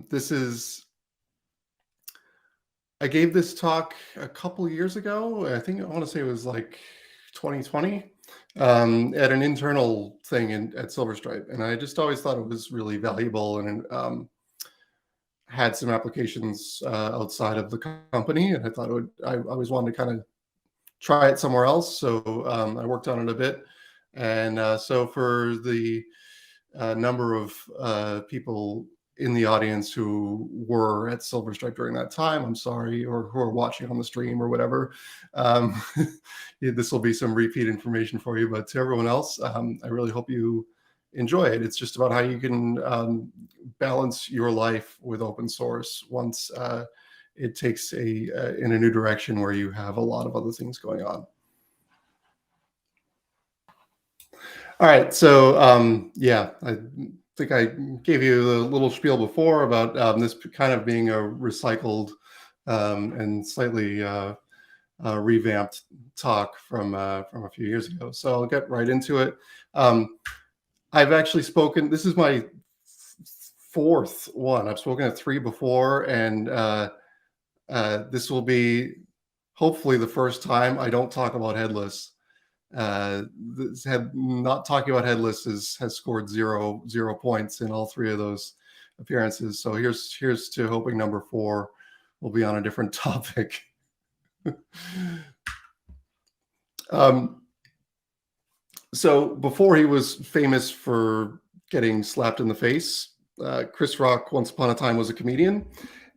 This is I gave this talk a couple years ago. I think I want to say it was like 2020 at an internal thing at Silver Stripe, and I just always thought it was really valuable and had some applications outside of the company. And I thought it would. I always wanted to kind of try it somewhere else, so I worked on it a bit. And so for the number of people in the audience who were at Silver Stripe during that time, I'm sorry, or who are watching on the stream or whatever. Um, this will be some repeat information for you, but to everyone else, I really hope you enjoy it. It's just about how you can balance your life with open source once it takes in a new direction where you have a lot of other things going on. All right, so yeah, I think I gave you the little spiel before about this kind of being a recycled and slightly revamped talk from a few years ago. So I'll get right into it. I've actually spoken. This is my fourth one. I've spoken at 3 before, and this will be hopefully the first time I don't talk about headless. Not talking about headless has scored zero points in all 3 of those appearances. So here's to hoping number 4 will be on a different topic. So before he was famous for getting slapped in the face, Chris Rock once upon a time was a comedian,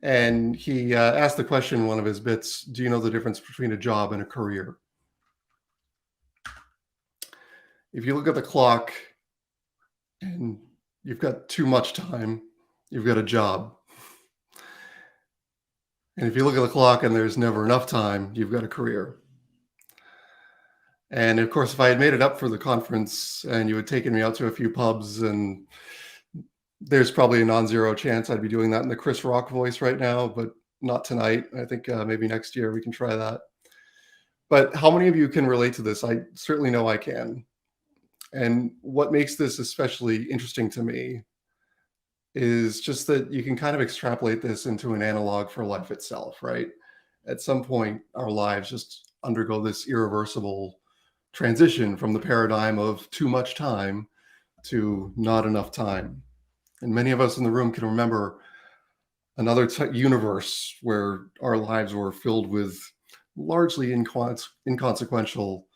and he asked the question in one of his bits, do you know the difference between a job and a career? If you look at the clock and you've got too much time, you've got a job. And if you look at the clock and there's never enough time, you've got a career. And of course, if I had made it up for the conference and you had taken me out to a few pubs, and there's probably a non-zero chance I'd be doing that in the Chris Rock voice right now, but not tonight. I think maybe next year we can try that. But how many of you can relate to this? I certainly know I can. And what makes this especially interesting to me is just that you can kind of extrapolate this into an analog for life itself, right? At some point, our lives just undergo this irreversible transition from the paradigm of too much time to not enough time. And many of us in the room can remember another universe where our lives were filled with largely inconsequential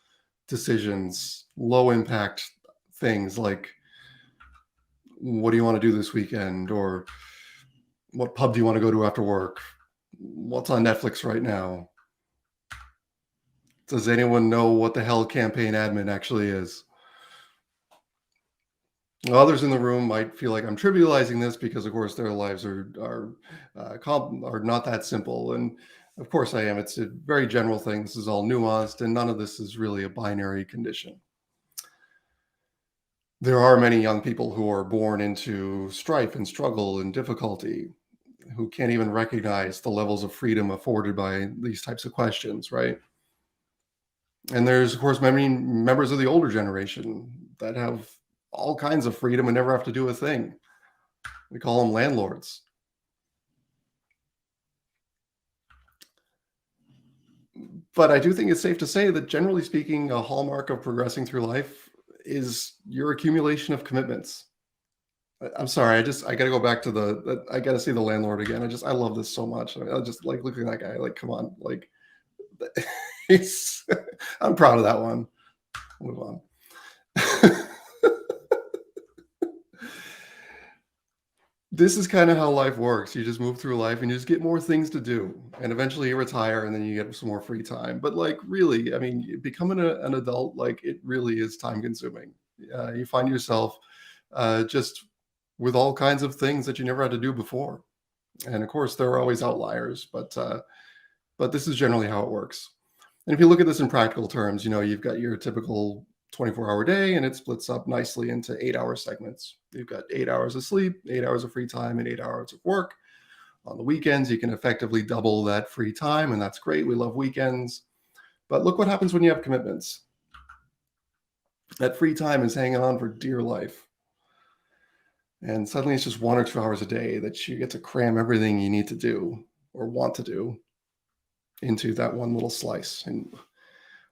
decisions, low impact things like, what do you want to do this weekend? Or what pub do you want to go to after work? What's on Netflix right now? Does anyone know what the hell campaign admin actually is? Others in the room might feel like I'm trivializing this because, of course, their lives are not that simple. And of course I am. It's a very general thing. This is all nuanced, and none of this is really a binary condition. There are many young people who are born into strife and struggle and difficulty, who can't even recognize the levels of freedom afforded by these types of questions, right? And there's, of course, many members of the older generation that have all kinds of freedom and never have to do a thing. We call them landlords. But I do think it's safe to say that, generally speaking, a hallmark of progressing through life is your accumulation of commitments. I'm sorry, I got to go back to I got to see the landlord again. I love this so much. I just like looking at that guy. Like, come on, like, I'm proud of that one. Move on. This is kind of how life works. You just move through life and you just get more things to do, and eventually you retire and then you get some more free time. But like, really, I mean, becoming an adult, like, it really is time consuming. You find yourself just with all kinds of things that you never had to do before. And of course, there are always outliers, but this is generally how it works. And if you look at this in practical terms, you've got your typical 24-hour day, and it splits up nicely into 8-hour segments. You've got 8 hours of sleep, 8 hours of free time, and 8 hours of work. On the weekends, you can effectively double that free time, and that's great. We love weekends. But look what happens when you have commitments. That free time is hanging on for dear life. And suddenly it's just 1 or 2 hours a day that you get to cram everything you need to do or want to do into that one little slice. And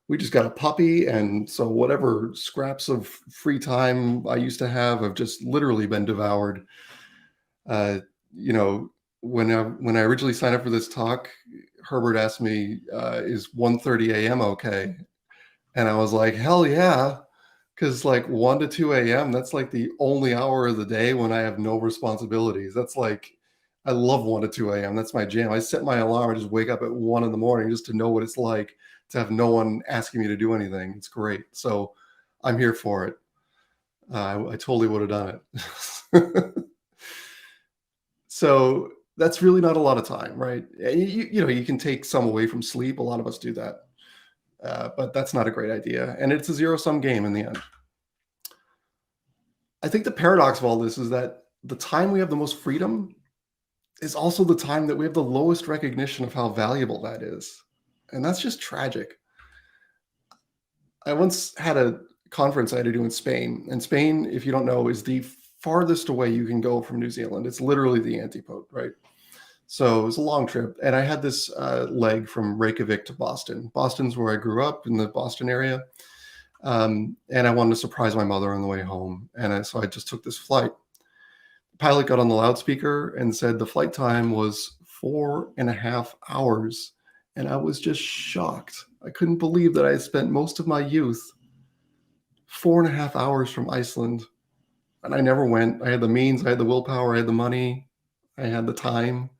we just got a puppy. And so whatever scraps of free time I used to have just literally been devoured. Uh, you know, when I originally signed up for this talk, Herbert asked me, "Is 1:30 a.m. okay?" And I was like, "Hell yeah!" Because like 1 to 2 a.m., that's like the only hour of the day when I have no responsibilities. That's like I love 1 to 2 a.m. That's my jam. I set my alarm. I just wake up at 1 in the morning just to know what it's like to have no one asking me to do anything. It's great. So I'm here for it. I totally would have done it. So that's really not a lot of time, right? You can take some away from sleep. A lot of us do that, but that's not a great idea. And it's a zero sum game in the end. I think the paradox of all this is that the time we have the most freedom is also the time that we have the lowest recognition of how valuable that is. And that's just tragic. I once had a conference I had to do in Spain. And Spain, if you don't know, is the farthest away you can go from New Zealand. It's literally the antipode, right? So it was a long trip, and I had this leg from Reykjavik to Boston. Boston's where I grew up in the Boston area, and I wanted to surprise my mother on the way home, and so I just took this flight. The pilot got on the loudspeaker and said the flight time was 4.5 hours, and I was just shocked. I couldn't believe that I had spent most of my youth 4.5 hours from Iceland, and I never went. I had the means, I had the willpower, I had the money, I had the time.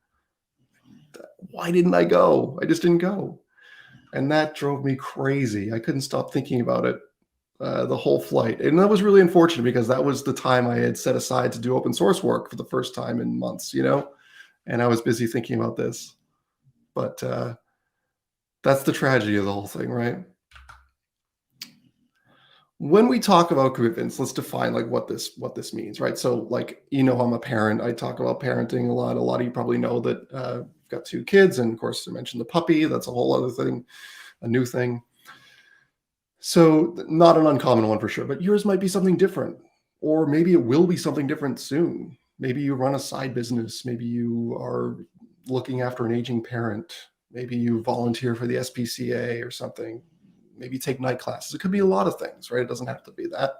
Why didn't I go? I just didn't go. And that drove me crazy. I couldn't stop thinking about it the whole flight. And that was really unfortunate because that was the time I had set aside to do open source work for the first time in months. And I was busy thinking about this. But that's the tragedy of the whole thing, right? When we talk about commitments, let's define like what this means, right? So like I'm a parent. I talk about parenting a lot. A lot of you probably know that I've got 2 kids, and of course I mentioned the puppy. That's a whole other thing, a new thing. So not an uncommon one for sure, but yours might be something different, or maybe it will be something different soon. Maybe you run a side business. Maybe you are looking after an aging parent. Maybe you volunteer for the SPCA or something. Maybe you take night classes. It could be a lot of things, right? It doesn't have to be that.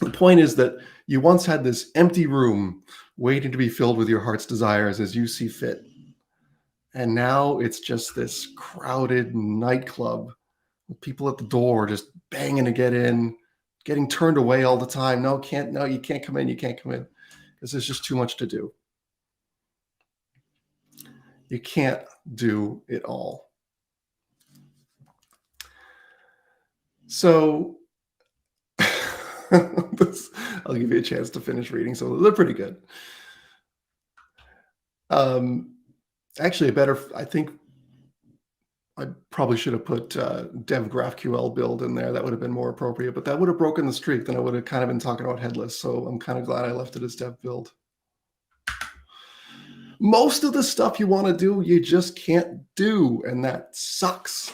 The point is that you once had this empty room waiting to be filled with your heart's desires as you see fit. And now it's just this crowded nightclub with people at the door just banging to get in, getting turned away all the time. No, can't, no, you can't come in, you can't come in. Because there's just too much to do. You can't do it all. So I'll give you a chance to finish reading. So they're pretty good. Actually, I think I probably should have put dev GraphQL build in there. That would have been more appropriate, but that would have broken the streak. Then I would have kind of been talking about headless. So I'm kind of glad I left it as dev build. Most of the stuff you want to do, you just can't do, and that sucks.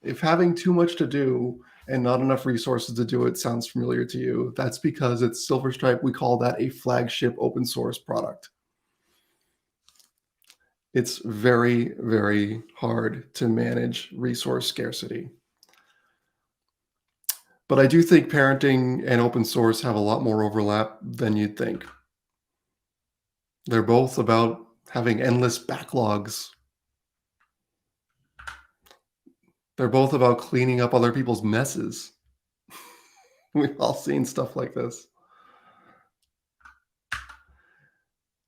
If having too much to do and not enough resources to do it sounds familiar to you, that's because it's Silverstripe. We call that a flagship open source product. It's very, very hard to manage resource scarcity. But I do think parenting and open source have a lot more overlap than you'd think. They're both about having endless backlogs. They're both about cleaning up other people's messes. We've all seen stuff like this.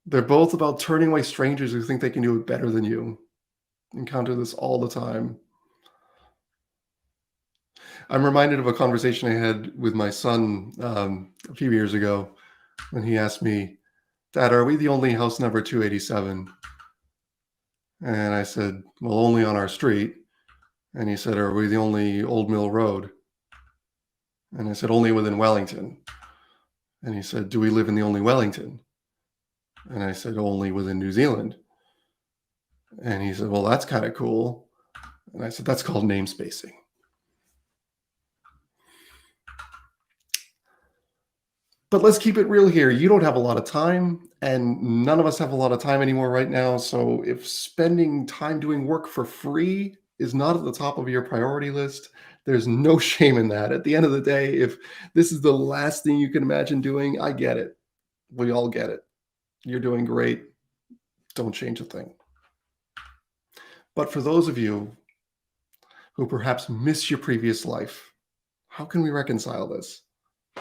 They're both about turning away strangers who think they can do it better than you. Encounter this all the time. I'm reminded of a conversation I had with my son a few years ago when he asked me, "Dad, are we the only house number 287?" And I said, "Well, only on our street." And he said, "Are we the only Old Mill Road?" And I said, "Only within Wellington." And he said, "Do we live in the only Wellington?" And I said, "Only within New Zealand." And he said, "Well, that's kind of cool." And I said, "That's called namespacing." But let's keep it real here. You don't have a lot of time, and none of us have a lot of time anymore right now. So if spending time doing work for free is not at the top of your priority list, there's no shame in that. At the end of the day, if this is the last thing you can imagine doing, I get it. We all get it. You're doing great. Don't change a thing. But for those of you who perhaps miss your previous life, how can we reconcile this?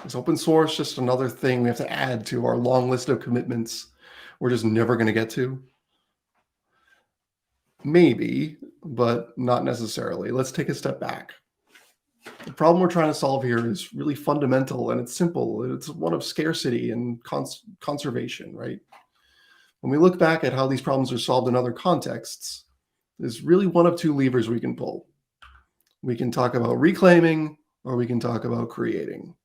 Is open source just another thing we have to add to our long list of commitments we're just never going to get to? Maybe, but not necessarily. Let's take a step back. The problem we're trying to solve here is really fundamental, and it's simple. It's one of scarcity and conservation, right? When we look back at how these problems are solved in other contexts, there's really one of two levers we can pull. We can talk about reclaiming, or we can talk about creating.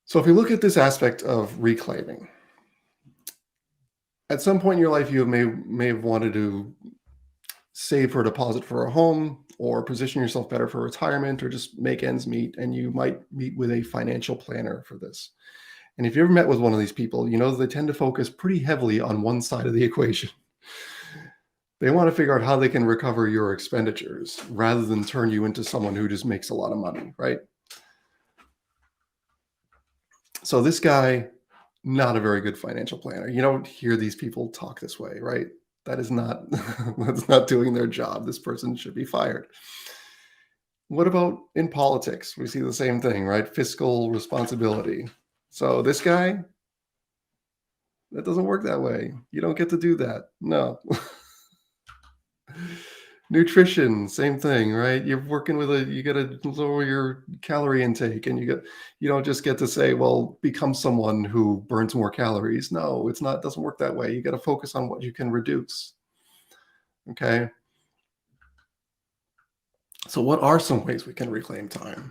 So if we look at this aspect of reclaiming, at some point in your life, you may have wanted to save for a deposit for a home, or position yourself better for retirement, or just make ends meet, and you might meet with a financial planner for this. And if you ever met with one of these people, you know they tend to focus pretty heavily on one side of the equation. They want to figure out how they can recover your expenditures rather than turn you into someone who just makes a lot of money, right? So this guy, not a very good financial planner. You don't hear these people talk this way, right? That is not that's not doing their job. This person should be fired. What about in politics? We see the same thing, right? Fiscal responsibility. So this guy, that doesn't work that way. You don't get to do that. No. Nutrition, same thing, right? You're working with you got to lower your calorie intake, and you don't just get to say, well, become someone who burns more calories. No, it's not, doesn't work that way. You got to focus on what you can reduce. Okay. So what are some ways we can reclaim time?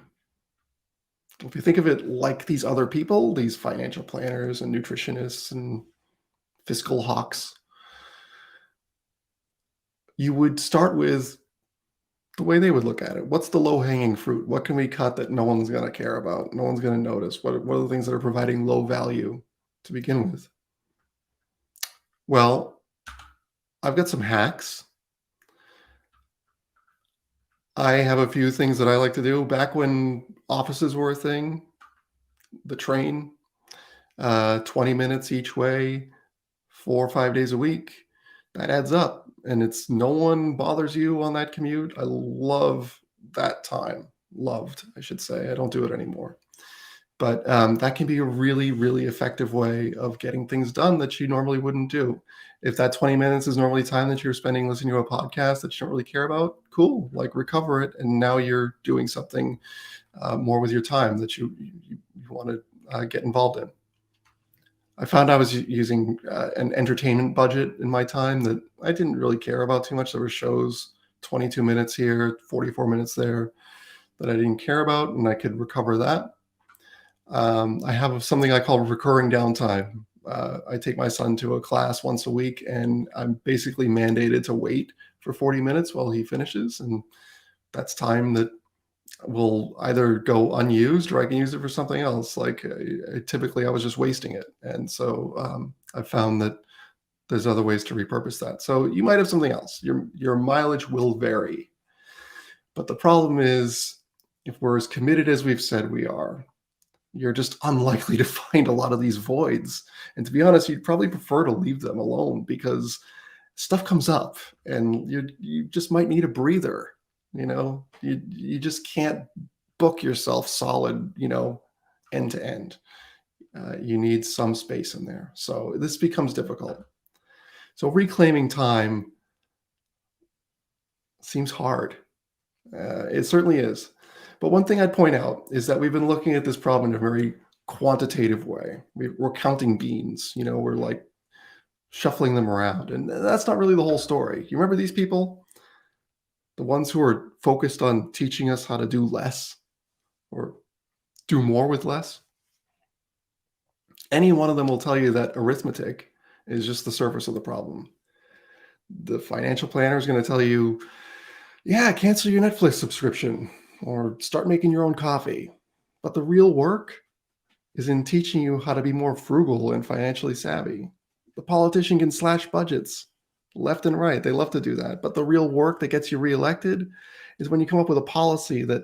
If you think of it like these other people, these financial planners and nutritionists and fiscal hawks, you would start with the way they would look at it. What's the low-hanging fruit? What can we cut that no one's going to care about? No one's going to notice? What are the things that are providing low value to begin with? Well, I've got some hacks. I have a few things that I like to do. Back when offices were a thing, the train, 20 minutes each way, 4 or 5 days a week, that adds up. And it's no one bothers you on that commute. I love that time. Loved, I should say. I don't do it anymore. But that can be a really, really effective way of getting things done that you normally wouldn't do. If that 20 minutes is normally time that you're spending listening to a podcast that you don't really care about, cool, like recover it. And now you're doing something more with your time that you want to get involved in. I found I was using an entertainment budget in my time that I didn't really care about too much. There were shows, 22 minutes here, 44 minutes there, that I didn't care about, and I could recover that. I have something I call recurring downtime. I take my son to a class once a week, and I'm basically mandated to wait for 40 minutes while he finishes. And that's time that will either go unused, or I can use it for something else. Like typically I was just wasting it. And so I found that there's other ways to repurpose that. So you might have something else. Your mileage will vary. But the problem is, if we're as committed as we've said we are, you're just unlikely to find a lot of these voids. And to be honest, you'd probably prefer to leave them alone, because stuff comes up and you just might need a breather. You just can't book yourself solid, end to end. You need some space in there. So this becomes difficult. So reclaiming time seems hard. It certainly is. But one thing I'd point out is that we've been looking at this problem in a very quantitative way. We're counting beans, we're like shuffling them around. And that's not really the whole story. You remember these people? The ones who are focused on teaching us how to do less or do more with less? Any one of them will tell you that arithmetic is just the surface of the problem. The financial planner is going to tell you, yeah, cancel your Netflix subscription or start making your own coffee. But the real work is in teaching you how to be more frugal and financially savvy. The politician can slash budgets left and right. They love to do that. But the real work that gets you reelected is when you come up with a policy that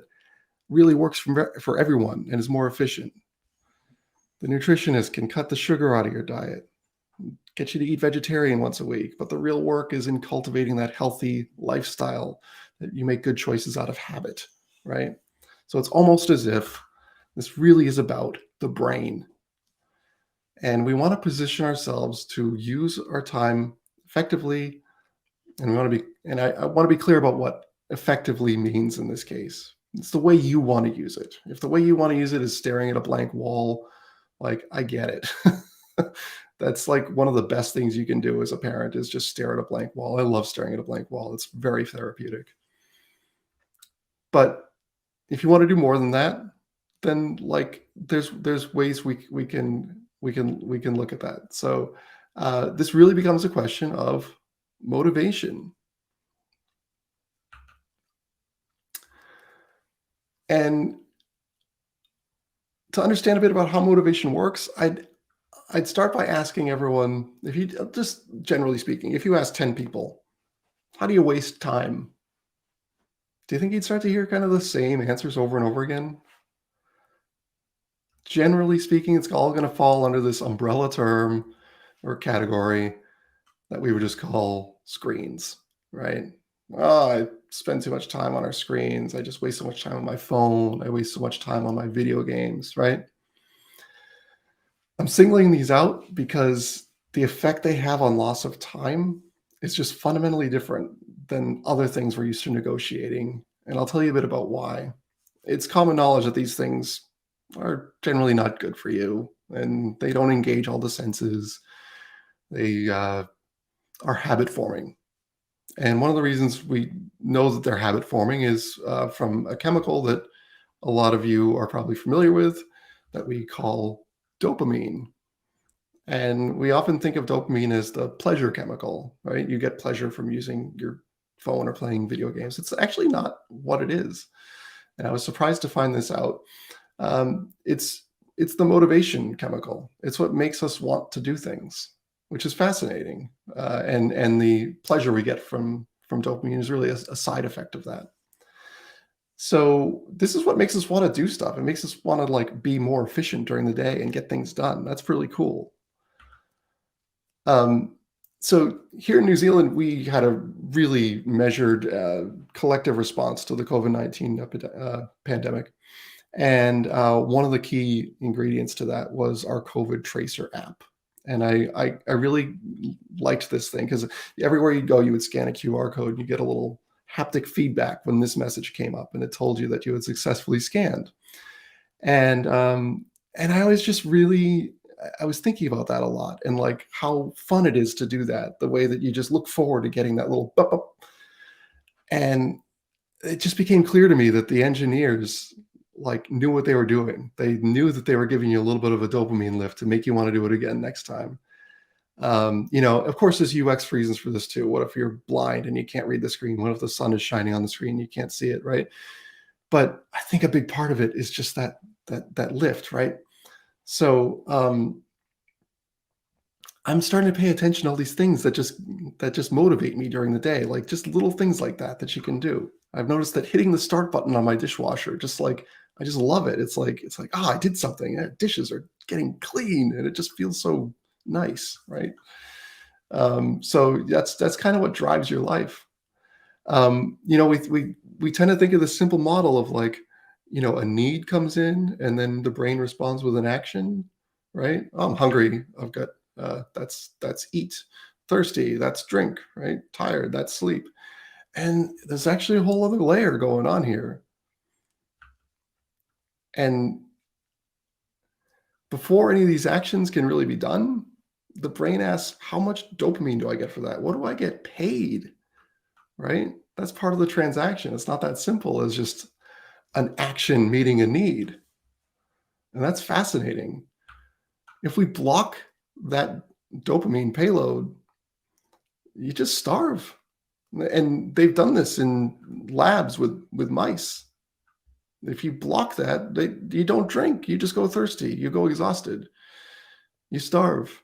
really works for everyone and is more efficient. The nutritionist can cut the sugar out of your diet, get you to eat vegetarian once a week. But the real work is in cultivating that healthy lifestyle that you make good choices out of habit, right? So it's almost as if this really is about the brain. And we want to position ourselves to use our time effectively. And we want to be, and I want to be clear about what effectively means in this case. It's the way you want to use it. If the way you want to use it is staring at a blank wall, like, I get it. That's like one of the best things you can do as a parent is just stare at a blank wall. I love staring at a blank wall. It's very therapeutic. But if you want to do more than that, then like there's ways we can look at that. So this really becomes a question of motivation. And to understand a bit about how motivation works, I'd start by asking everyone, if you just generally speaking, if you ask 10 people, how do you waste time? Do you think you'd start to hear kind of the same answers over and over again? Generally speaking, it's all going to fall under this umbrella term or category that we would just call screens, right? Oh, I spend too much time on our screens. I just waste so much time on my phone. I waste so much time on my video games, right? I'm singling these out because the effect they have on loss of time is just fundamentally different than other things we're used to negotiating. And I'll tell you a bit about why. It's common knowledge that these things are generally not good for you and they don't engage all the senses. They are habit forming. And one of the reasons we know that they're habit forming is from a chemical that a lot of you are probably familiar with that we call dopamine. And we often think of dopamine as the pleasure chemical, right? You get pleasure from using your phone or playing video games. It's actually not what it is. And I was surprised to find this out. It's the motivation chemical. It's what makes us want to do things, which is fascinating. And the pleasure we get from dopamine is really a side effect of that. So this is what makes us want to do stuff. It makes us want to like be more efficient during the day and get things done. That's really cool. So here in New Zealand, we had a really measured collective response to the COVID-19 pandemic. And one of the key ingredients to that was our COVID Tracer app. And I really liked this thing because everywhere you go, you would scan a QR code and you get a little haptic feedback when this message came up and it told you that you had successfully scanned. And I was just really, I was thinking about that a lot and like how fun it is to do that, the way that you just look forward to getting that little bup, bup. And it just became clear to me that the engineers like knew what they were doing. They knew that they were giving you a little bit of a dopamine lift to make you want to do it again next time. Of course, there's UX reasons for this too. What if you're blind and you can't read the screen? What if the sun is shining on the screen and you can't see it, right? But I think a big part of it is just that lift, right? So I'm starting to pay attention to all these things that just motivate me during the day, like just little things like that you can do. I've noticed that hitting the start button on my dishwasher, just like I just love it. It's like I did something. Dishes are getting clean, and it just feels so nice, right? So that's kind of what drives your life. We tend to think of the simple model of like, a need comes in and then the brain responds with an action, right? Oh, I'm hungry. I've got that's eat. Thirsty, that's drink, right? Tired, that's sleep. And there's actually a whole other layer going on here. And before any of these actions can really be done, the brain asks, how much dopamine do I get for that? What do I get paid? Right? That's part of the transaction. It's not that simple as just an action meeting a need. And that's fascinating. If we block that dopamine payload, you just starve. And they've done this in labs with mice. If you block that, you don't drink. You just go thirsty. You go exhausted. You starve.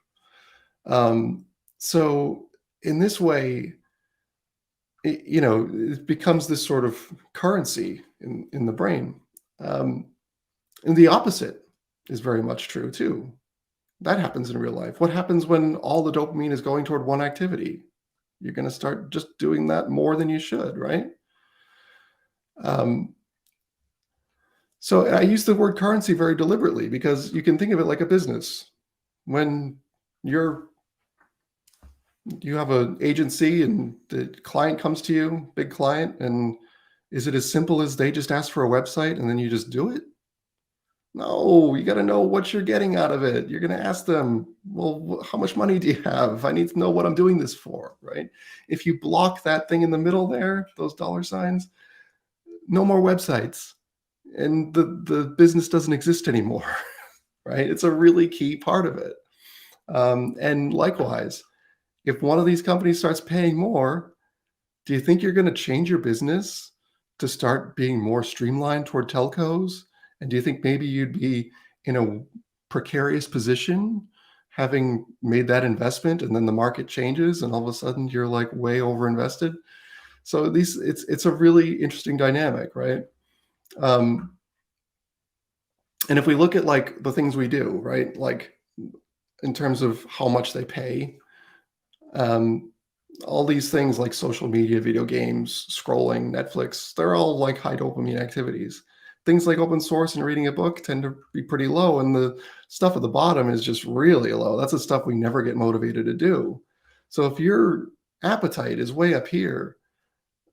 So in this way, it becomes this sort of currency in the brain. Um, and the opposite is very much true too. That happens in real life. What happens when all the dopamine is going toward one activity? You're going to start just doing that more than you should, right? Um, so I use the word currency very deliberately because you can think of it like a business. When you're you have an agency and the client comes to you, big client, and is it as simple as they just ask for a website and then you just do it? No, you got to know what you're getting out of it. You're going to ask them, well, how much money do you have? I need to know what I'm doing this for, right? If you block that thing in the middle there, those dollar signs, no more websites. And the business doesn't exist anymore, right? It's a really key part of it. And likewise, if one of these companies starts paying more, do you think you're going to change your business to start being more streamlined toward telcos? And do you think maybe you'd be in a precarious position having made that investment and then the market changes and all of a sudden you're like way over invested? So it's a really interesting dynamic, right? Um, and if we look at like the things we do, right, like in terms of how much they pay, um, all these things like social media, video games, scrolling, Netflix, they're all like high dopamine activities. Things like open source and reading a book tend to be pretty low, and the stuff at the bottom is just really low. That's the stuff we never get motivated to do. So if your appetite is way up here,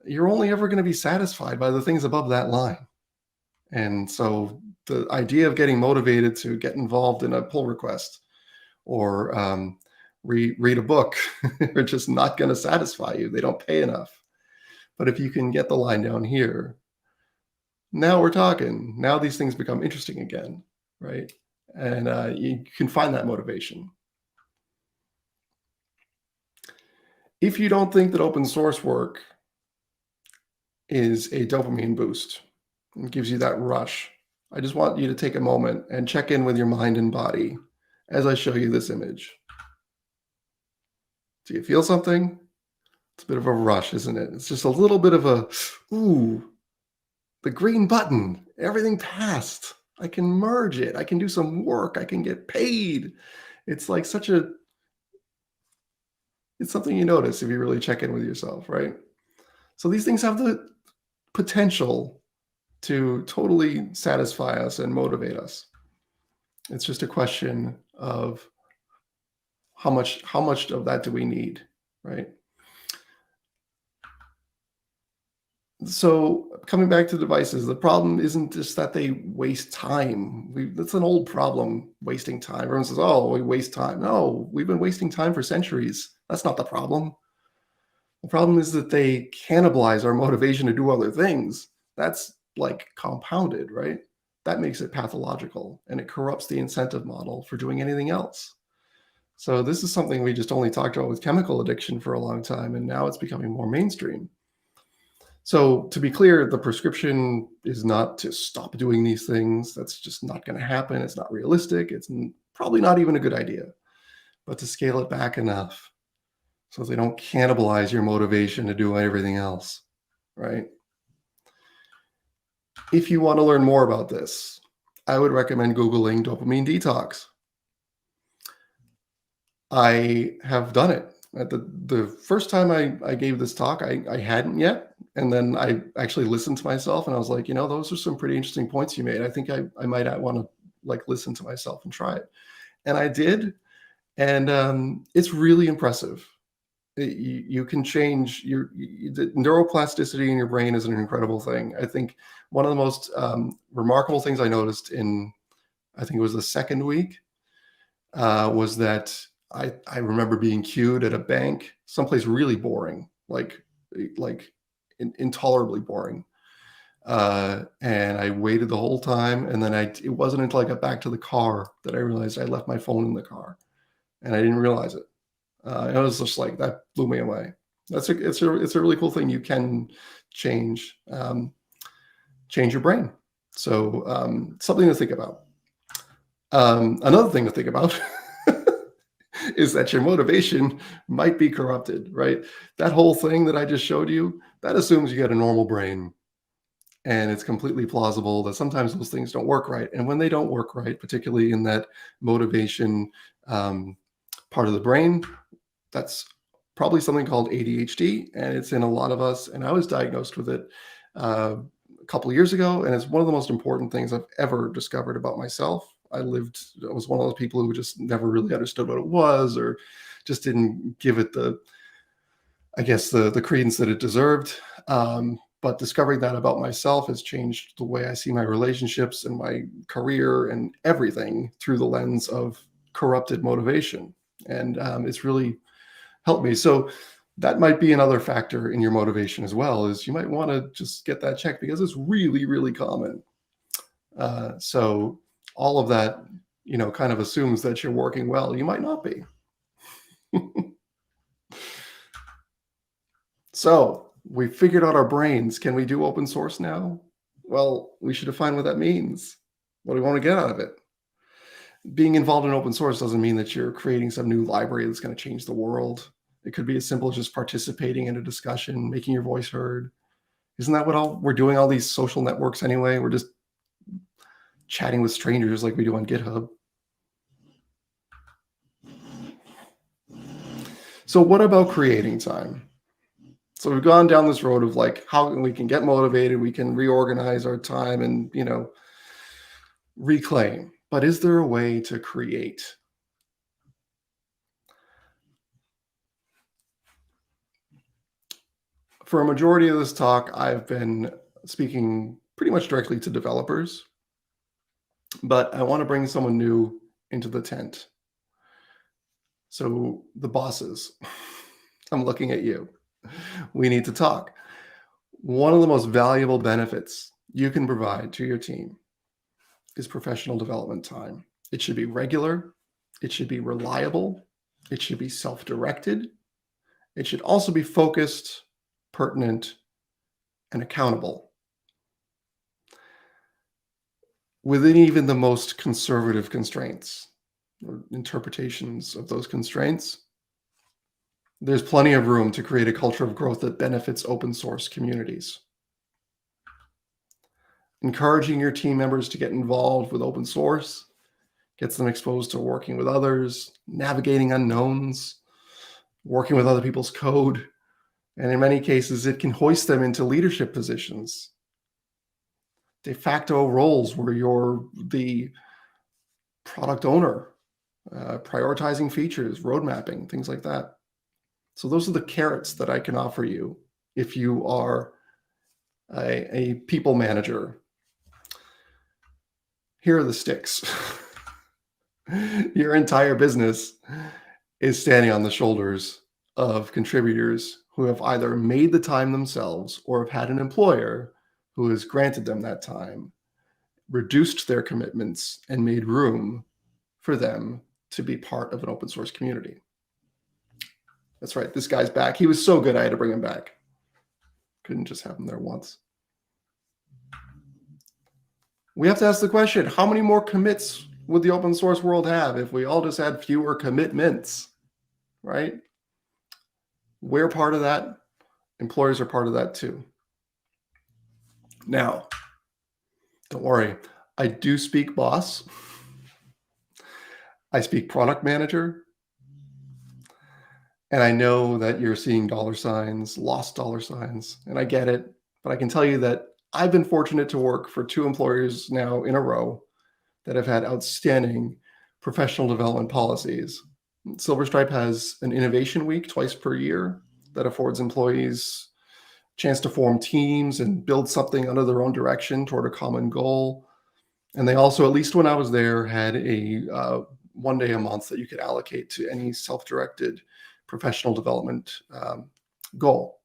you're only ever going to be satisfied by the things above that line. And so the idea of getting motivated to get involved in a pull request or read a book are just not going to satisfy you. They don't pay enough. But if you can get the line down here, now we're talking. Now these things become interesting again, right? And you can find that motivation. If you don't think that open source work is a dopamine boost and gives you that rush, I just want you to take a moment and check in with your mind and body as I show you this image. Do you feel something? It's a bit of a rush, isn't it? It's just a little bit of a, ooh, the green button, everything passed. I can merge it. I can do some work. I can get paid. It's like it's something you notice if you really check in with yourself, right? So these things have the potential to totally satisfy us and motivate us. It's just a question of how much of that do we need, right? So coming back to devices, the problem isn't just that they waste time. That's an old problem, wasting time. Everyone says, oh, we waste time. No, we've been wasting time for centuries. That's not the problem. The problem is that they cannibalize our motivation to do other things. That's like compounded, right? That makes it pathological and it corrupts the incentive model for doing anything else. So this is something we just only talked about with chemical addiction for a long time, and now it's becoming more mainstream. So to be clear, the prescription is not to stop doing these things. That's just not going to happen. It's not realistic. It's probably not even a good idea, but to scale it back enough so they don't cannibalize your motivation to do everything else, right? If you want to learn more about this, I would recommend Googling dopamine detox. I have done it. At the first time I gave this talk, I hadn't yet. And then I actually listened to myself and I was like, those are some pretty interesting points you made. I think I might want to like listen to myself and try it. And I did. And it's really impressive. You can change the neuroplasticity in your brain is an incredible thing. I think one of the most remarkable things I noticed I think it was the second week, was that I remember being queued at a bank, someplace really boring, like intolerably boring. And I waited the whole time. And then it wasn't until I got back to the car that I realized I left my phone in the car and I didn't realize it. It was just like, that blew me away. It's a really cool thing. You can change your brain. So something to think about. Another thing to think about is that your motivation might be corrupted, right? That whole thing that I just showed you, that assumes you got a normal brain. And it's completely plausible that sometimes those things don't work right. And when they don't work right, particularly in that motivation part of the brain, that's probably something called ADHD. And it's in a lot of us. And I was diagnosed with it a couple of years ago. And it's one of the most important things I've ever discovered about myself. I was one of those people who just never really understood what it was, or just didn't give it the credence that it deserved. But discovering that about myself has changed the way I see my relationships and my career and everything through the lens of corrupted motivation. And it's really helped me. So that might be another factor in your motivation as well, is you might want to just get that checked, because it's really, really common. So all of that, kind of assumes that you're working well. You might not be. So we figured out our brains. Can we do open source now? Well, we should define what that means. What do we want to get out of it? Being involved in open source doesn't mean that you're creating some new library that's going to change the world. It could be as simple as just participating in a discussion, making your voice heard. Isn't that what we're doing all these social networks anyway? We're just chatting with strangers like we do on GitHub. So what about creating time? So we've gone down this road of like how we can get motivated, we can reorganize our time and, reclaim. But is there a way to create? For a majority of this talk, I've been speaking pretty much directly to developers, but I want to bring someone new into the tent. So the bosses, I'm looking at you. We need to talk. One of the most valuable benefits you can provide to your team is professional development time. It should be regular. It should be reliable. It should be self-directed. It should also be focused, pertinent, and accountable. Within even the most conservative constraints or interpretations of those constraints, there's plenty of room to create a culture of growth that benefits open source communities. Encouraging your team members to get involved with open source gets them exposed to working with others, navigating unknowns, working with other people's code. And in many cases, it can hoist them into leadership positions, de facto roles where you're the product owner, prioritizing features, road mapping, things like that. So those are the carrots that I can offer you if you are a people manager. Here are the sticks. Your entire business is standing on the shoulders of contributors who have either made the time themselves or have had an employer who has granted them that time, reduced their commitments, and made room for them to be part of an open source community. That's right. This guy's back. He was so good, I had to bring him back. Couldn't just have him there once. We have to ask the question, how many more commits would the open source world have if we all just had fewer commitments, right? We're part of that. Employers are part of that too. Now, don't worry. I do speak boss. I speak product manager. And I know that you're seeing dollar signs, lost dollar signs, and I get it. But I can tell you that I've been fortunate to work for 2 employers now in a row that have had outstanding professional development policies. Silverstripe has an innovation week twice per year that affords employees a chance to form teams and build something under their own direction toward a common goal. And they also, at least when I was there, had a 1 day a month that you could allocate to any self-directed professional development goal.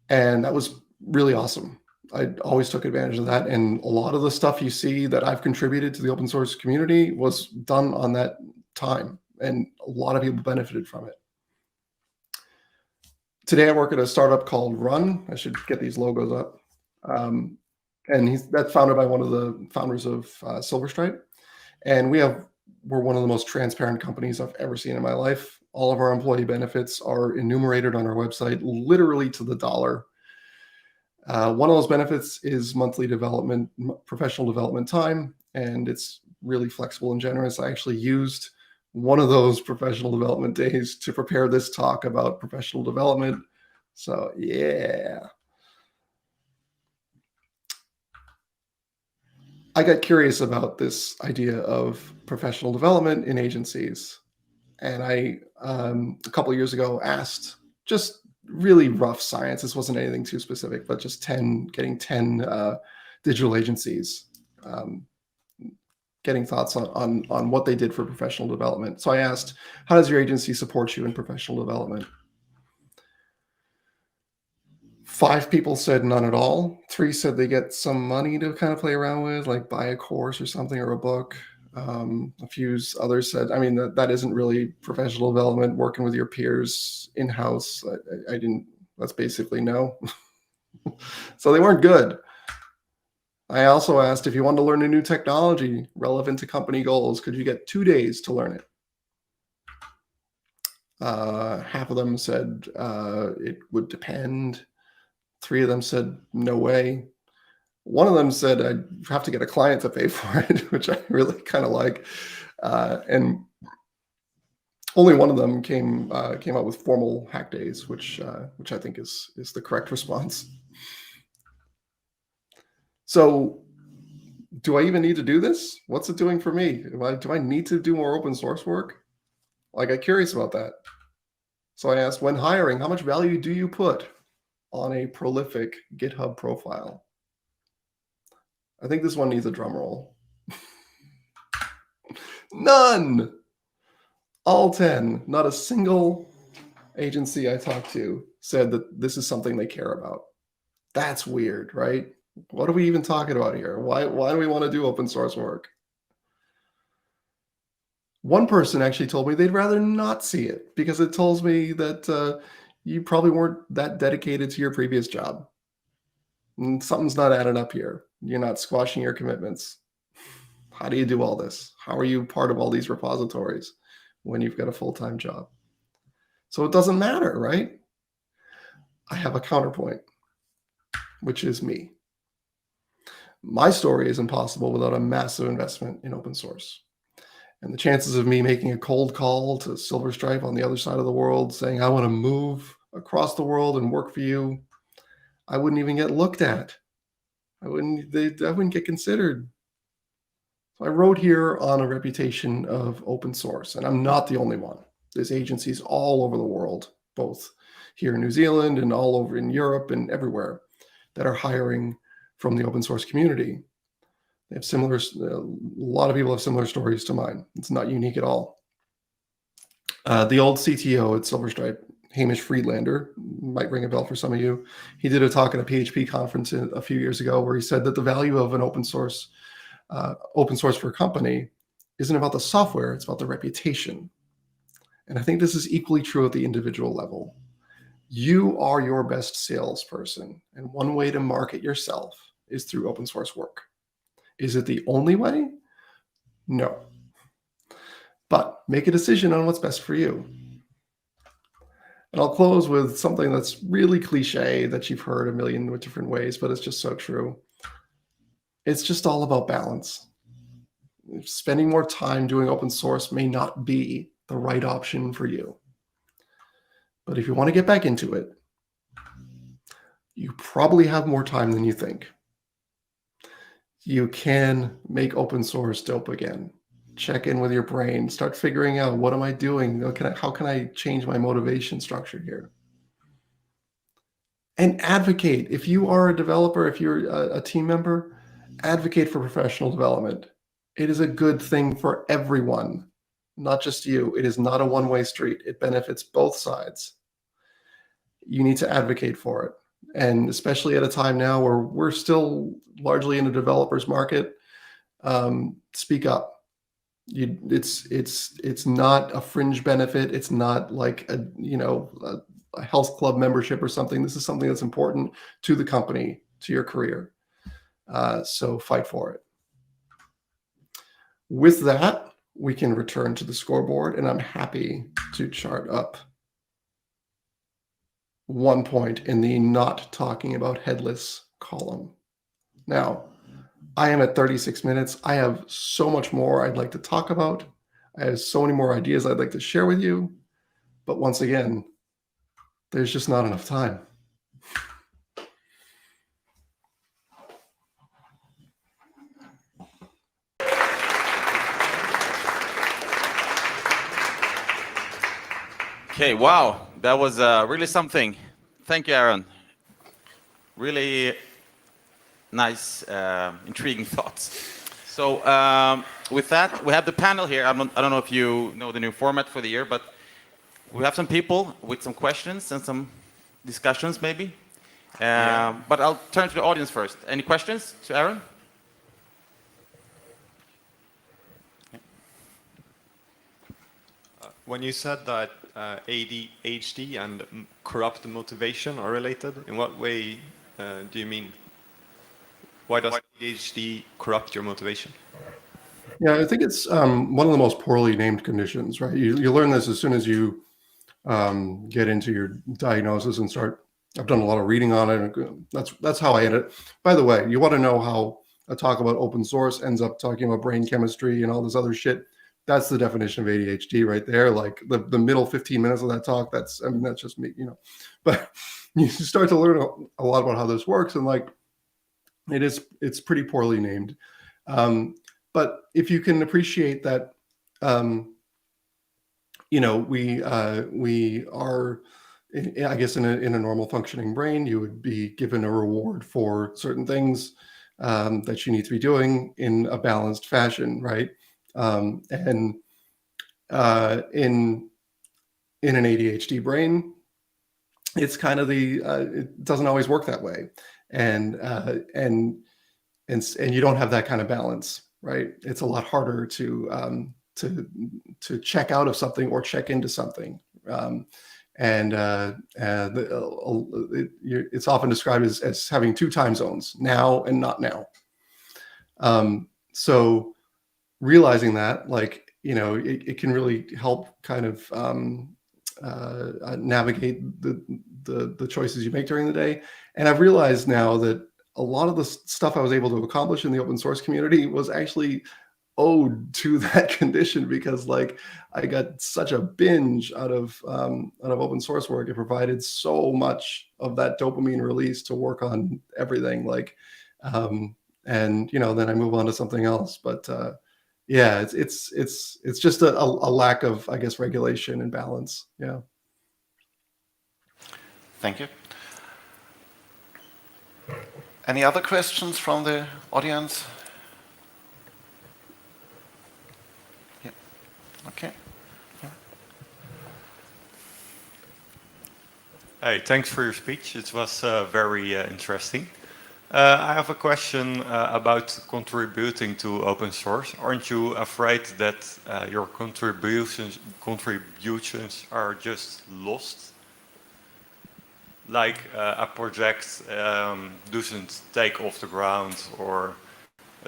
And that was really awesome. I always took advantage of that. And a lot of the stuff you see that I've contributed to the open source community was done on that time. And a lot of people benefited from it. Today, I work at a startup called Run. I should get these logos up. and that's founded by one of the founders of Silver Stripe. And we're one of the most transparent companies I've ever seen in my life. All of our employee benefits are enumerated on our website, literally to the dollar. One of those benefits is monthly professional development time, and it's really flexible and generous. I actually used one of those professional development days to prepare this talk about professional development. So, yeah. I got curious about this idea of professional development in agencies. And I, a couple of years ago, asked just really rough science. This wasn't anything too specific, but just getting 10 digital agencies, um, getting thoughts on what they did for professional development. So I asked, how does your agency support you in professional development? 5 people said none at all. 3 said they get some money to kind of play around with, like buy a course or something or a book. A few others said, I mean, that isn't really professional development, working with your peers in-house. I didn't, that's basically no. So they weren't good. I also asked, if you wanted to learn a new technology relevant to company goals, could you get 2 days to learn it? Half of them said it would depend. 3 of them said no way. One of them said I'd have to get a client to pay for it, which I really kind of like. And only one of them came out with formal hack days, which I think is the correct response. So, do I even need to do this? What's it doing for me? Do I need to do more open source work? I got curious about that. So I asked, when hiring, how much value do you put on a prolific GitHub profile? I think this one needs a drum roll. None. All 10. Not a single agency I talked to said that this is something they care about. That's weird, right? What are we even talking about here? Why do we want to do open source work? One person actually told me they'd rather not see it because it tells me that you probably weren't that dedicated to your previous job. And something's not adding up here. You're not squashing your commitments. How do you do all this? How are you part of all these repositories when you've got a full-time job? So it doesn't matter, right? I have a counterpoint, which is me. My story is impossible without a massive investment in open source. And the chances of me making a cold call to Silver Stripe on the other side of the world saying, I want to move across the world and work for you, I wouldn't even get looked at. I wouldn't get considered. So I wrote here on a reputation of open source, and I'm not the only one. There's agencies all over the world, both here in New Zealand and all over in Europe and everywhere, that are hiring from the open source community. They have a lot of people have similar stories to mine. It's not unique at all. The old CTO at Silver Stripe, Hamish Friedlander, might ring a bell for some of you. He did a talk at a PHP conference a few years ago where he said that the value of an open source for a company isn't about the software, it's about the reputation. And I think this is equally true at the individual level. You are your best salesperson, and one way to market yourself is through open source work. Is it the only way? No. But make a decision on what's best for you. And I'll close with something that's really cliche that you've heard a million different ways, but it's just so true. It's just all about balance. Spending more time doing open source may not be the right option for you. But if you want to get back into it, you probably have more time than you think. You can make open source dope again. Check in with your brain. Start figuring out, what am I doing? How can I change my motivation structure here? And advocate. If you are a developer, if you're a team member, advocate for professional development. It is a good thing for everyone, not just you. It is not a one-way street. It benefits both sides. You need to advocate for it. And especially at a time now where we're still largely in a developer's market, speak up. It's not a fringe benefit. It's not like a health club membership or something. This is something that's important to the company, to your career. So fight for it. With that, we can return to the scoreboard, and I'm happy to chart up 1 point in the not talking about headless column. Now, I am at 36 minutes. I have so much more I'd like to talk about. I have so many more ideas I'd like to share with you. But once again, there's just not enough time. Okay, wow, that was really something. Thank you, Aaron. Really nice, intriguing thoughts. So with that, we have the panel here. I don't know if you know the new format for the year, but we have some people with some questions and some discussions maybe. But I'll turn to the audience first. Any questions to Aaron? When you said that ADHD and corrupt motivation are related, in what way do you mean? Why does ADHD corrupt your motivation? Yeah, I think it's one of the most poorly named conditions, right? You learn this as soon as you get into your diagnosis and start. I've done a lot of reading on it. And that's how I edit. By the way, you want to know how a talk about open source ends up talking about brain chemistry and all this other shit? That's the definition of ADHD right there. Like the middle 15 minutes of that talk, that's just me, But you start to learn a lot about how this works, and like it's pretty poorly named. But if you can appreciate that, we are, I guess, in a normal functioning brain, you would be given a reward for certain things that you need to be doing in a balanced fashion, right? And in an ADHD brain, it's kind of it doesn't always work that way, and you don't have that kind of balance, right? It's a lot harder to check out of something or check into something, it's often described as having two time zones, now and not now. So realizing that, like, it can really help kind of navigate the choices you make during the day. And I've realized now that a lot of the stuff I was able to accomplish in the open source community was actually owed to that condition, because like I got such a binge out of open source work. It provided so much of that dopamine release to work on everything, like and then I move on to something else. But yeah, it's just a lack of, I guess, regulation and balance. Yeah. Thank you. Any other questions from the audience? Yeah. Okay. Yeah. Hey, thanks for your speech. It was very interesting. I have a question about contributing to open source. Aren't you afraid that your contributions are just lost? Like a project doesn't take off the ground, or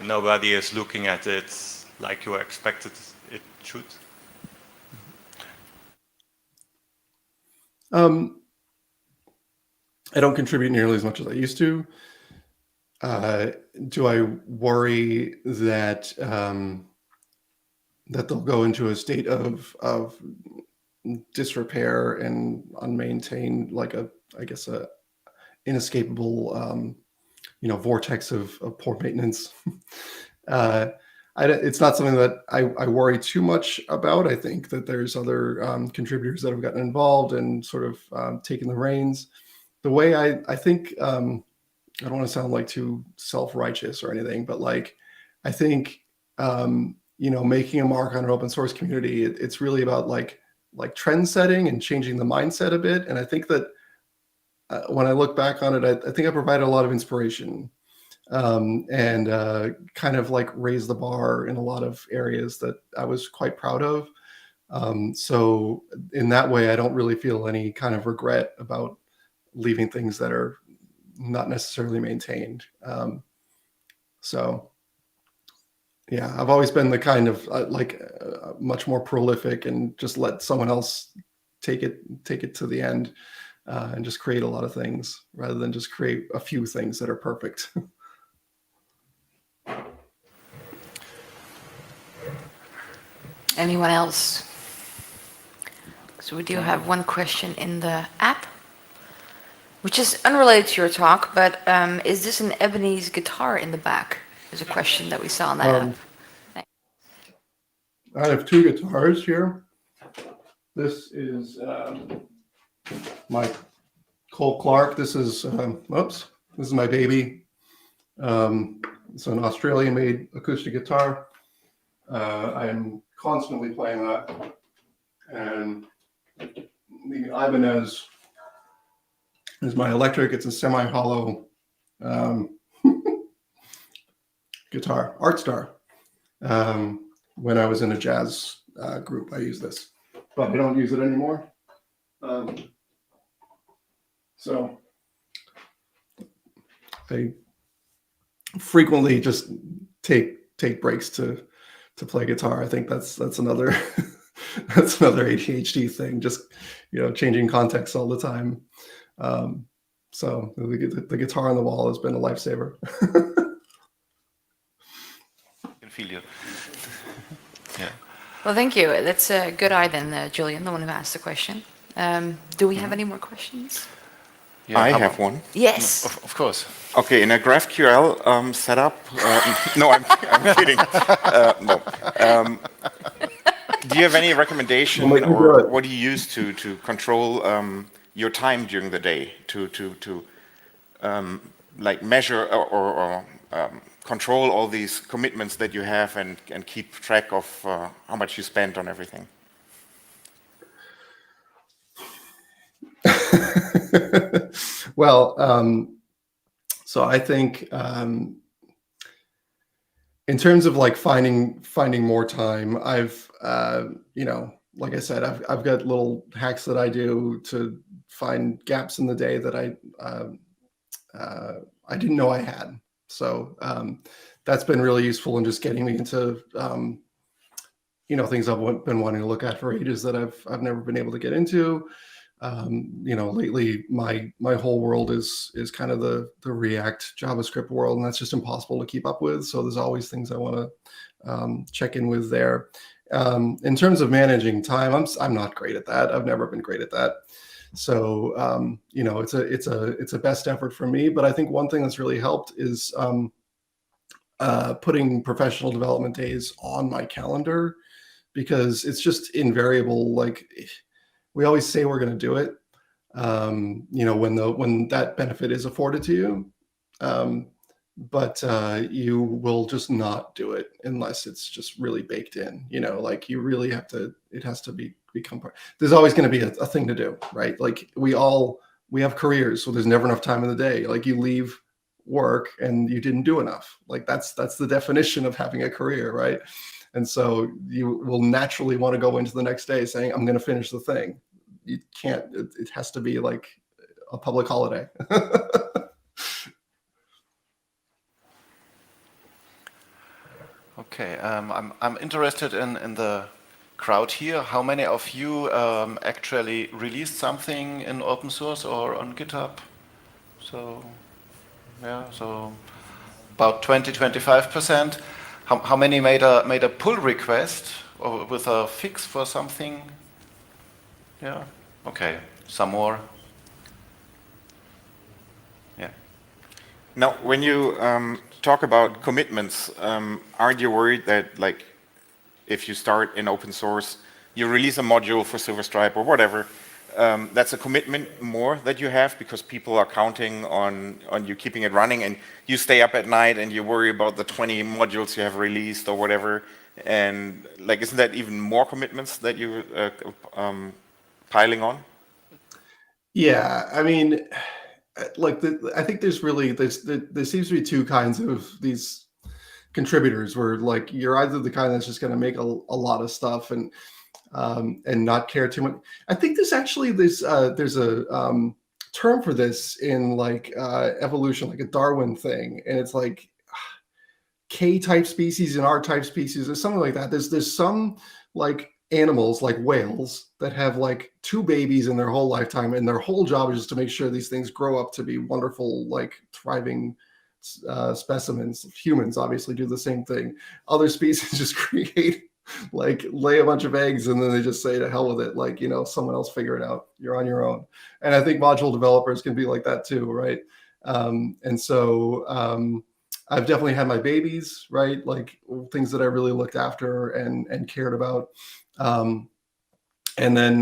nobody is looking at it like you expected it should? I don't contribute nearly as much as I used to. Do I worry that that they'll go into a state of disrepair and unmaintained, like a inescapable vortex of poor maintenance? It's not something that I worry too much about. I think that there's other contributors that have gotten involved and sort of taken the reins. The way I think, I don't want to sound like too self-righteous or anything, but like I think making a mark on an open source community, it's really about like trend setting and changing the mindset a bit. And I think that when I look back on it, I think I provided a lot of inspiration and kind of like raised the bar in a lot of areas that I was quite proud of. So in that way, I don't really feel any kind of regret about leaving things that are not necessarily maintained. So yeah, I've always been the kind of much more prolific and just let someone else take it to the end, and just create a lot of things rather than just create a few things that are perfect. Anyone else? So we do have one question in the app, which is unrelated to your talk, but is this an Ebony's guitar in the back? Is a question that we saw on the app. I have two guitars here. This is my Cole Clark. This is this is my baby. It's an Australian-made acoustic guitar. I am constantly playing that, and the Ibanez is my electric. It's a semi-hollow guitar, Art Star. When I was in a jazz group, I used this, but I don't use it anymore. So I frequently just take breaks to play guitar. I think that's another that's another ADHD thing. Just changing context all the time. So the guitar on the wall has been a lifesaver. I can feel you. Yeah. Well, thank you. That's a good eye then, Julian, the one who asked the question. Do we have any more questions? Yeah, I have one. Yes. Of course. Okay, in a GraphQL setup. No, I'm kidding. No. Do you have any recommendation, or what do you use to control your time during the day to like measure or control all these commitments that you have and keep track of how much you spend on everything? Well, so I think in terms of like finding more time, I've like I said, I've got little hacks that I do to find gaps in the day that I didn't know I had. So that's been really useful in just getting me into things I've been wanting to look at for ages that I've never been able to get into. Lately my whole world is kind of the React JavaScript world, and that's just impossible to keep up with. So there's always things I want to check in with there. In terms of managing time, I'm not great at that. I've never been great at that. So it's a best effort for me. But I think one thing that's really helped is putting professional development days on my calendar, because it's just invariable. Like, we always say we're going to do it, when that benefit is afforded to you, but you will just not do it unless it's just really baked in. Like, you really have to. It has to become part. There's always going to be a thing to do, right? Like, we have careers, so there's never enough time in the day. Like, you leave work and you didn't do enough. Like, that's the definition of having a career, right? And so you will naturally want to go into the next day saying, I'm going to finish the thing. You can't, it has to be like a public holiday. Okay, I'm interested in the crowd here. How many of you actually released something in open source or on GitHub? So, yeah, so about 20-25%. How many made a pull request or with a fix for something? Yeah. Okay. Some more. Yeah. Now, when you talk about commitments, aren't you worried that, like, if you start in open source, you release a module for Silverstripe or whatever, that's a commitment more that you have because people are counting on you keeping it running, and you stay up at night and you worry about the 20 modules you have released or whatever, and like, isn't that even more commitments that you piling on? Yeah, I mean, like, I think there seems to be two kinds of these contributors, where like, you're either the kind that's just going to make a lot of stuff and not care too much. I think there's a term for this in like evolution, like a Darwin thing, and it's like, K-type species and R-type species or something like that. There's some like animals like whales that have like 2 babies in their whole lifetime, and their whole job is just to make sure these things grow up to be wonderful, like thriving specimens. Humans obviously do the same thing. Other species just create, like, lay a bunch of eggs and then they just say to hell with it, like, someone else figure it out, you're on your own. And I think module developers can be like that too, right? And so I've definitely had my babies, right? Like things that I really looked after and cared about. And then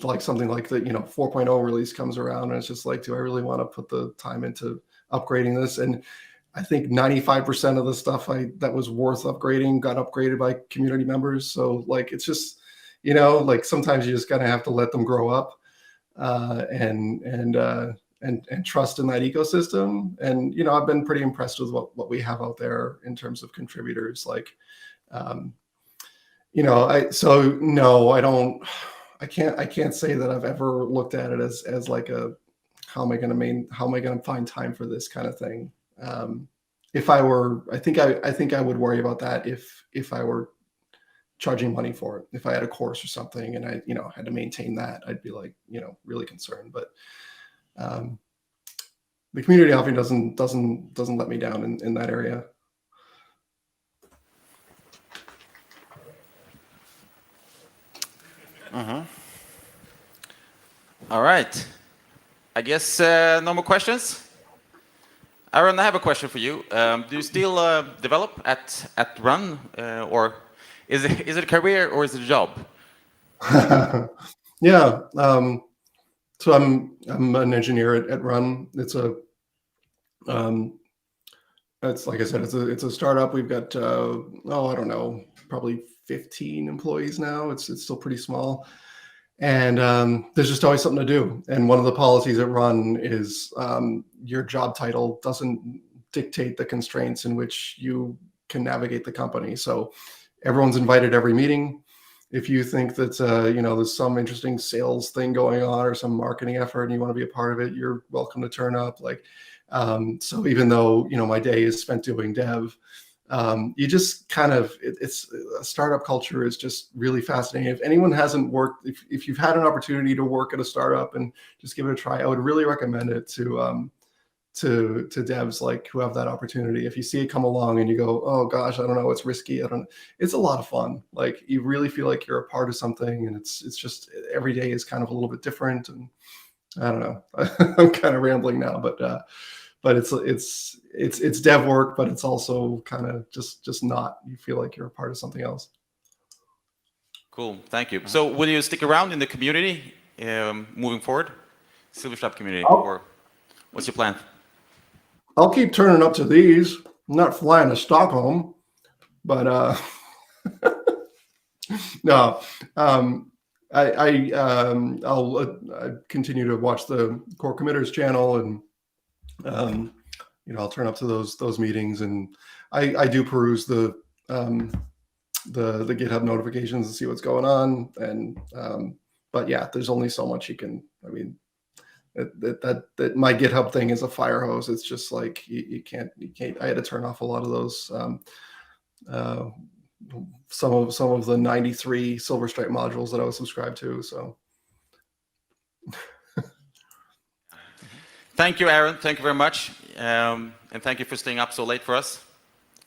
like something like the 4.0 release comes around, and it's just like, do I really want to put the time into upgrading this? And I think 95% of the stuff that was worth upgrading got upgraded by community members. So like, it's just, like sometimes you just gotta have to let them grow up and trust in that ecosystem. And I've been pretty impressed with what we have out there in terms of contributors. Like, I can't say that I've ever looked at it as like how am I going to find time for this kind of thing. If I were, I think I would worry about that if I were charging money for it. If I had a course or something and I, had to maintain that, I'd be like, really concerned. But the community often doesn't let me down in that area. All right. I guess no more questions. Aaron, I have a question for you. Do you still develop at Run, or is it a career or is it a job? Yeah. So I'm an engineer at Run. It's like I said, it's a startup. We've got I don't know, probably 15 employees now. It's still pretty small. And there's just always something to do. And one of the policies at Run is your job title doesn't dictate the constraints in which you can navigate the company. So everyone's invited to every meeting. If you think that there's some interesting sales thing going on or some marketing effort and you want to be a part of it, you're welcome to turn up. Like, so even though my day is spent doing dev, you just kind of, it's a startup culture is just really fascinating. If anyone hasn't worked, if you've had an opportunity to work at a startup and just give it a try, I would really recommend it to devs like who have that opportunity. If you see it come along and you go, oh gosh, I don't know, it's risky, it's a lot of fun. Like you really feel like you're a part of something, and it's just every day is kind of a little bit different. And I don't know, I'm kind of rambling now, but it's dev work, but it's also kind of just not, you feel like you're a part of something else. Cool, thank you. So will you stick around in the community moving forward, Silverstripe community, or what's your plan? I'll keep turning up to these. I'm not flying to Stockholm, but no. I'll continue to watch the core committers channel, and I'll turn up to those meetings, and I do peruse the GitHub notifications and see what's going on. And but yeah, there's only so much you can. I mean, that my GitHub thing is a fire hose. It's just like you can't. I had to turn off a lot of those. Some of the 93 Silverstripe modules that I was subscribed to. So. Thank you, Aaron. Thank you very much. And thank you for staying up so late for us.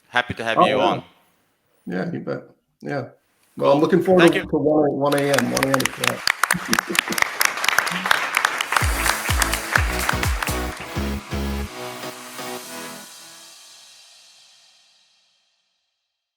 Happy to have you on. Yeah, you bet. Yeah. Well, I'm looking forward to 1 a.m. 1 a.m.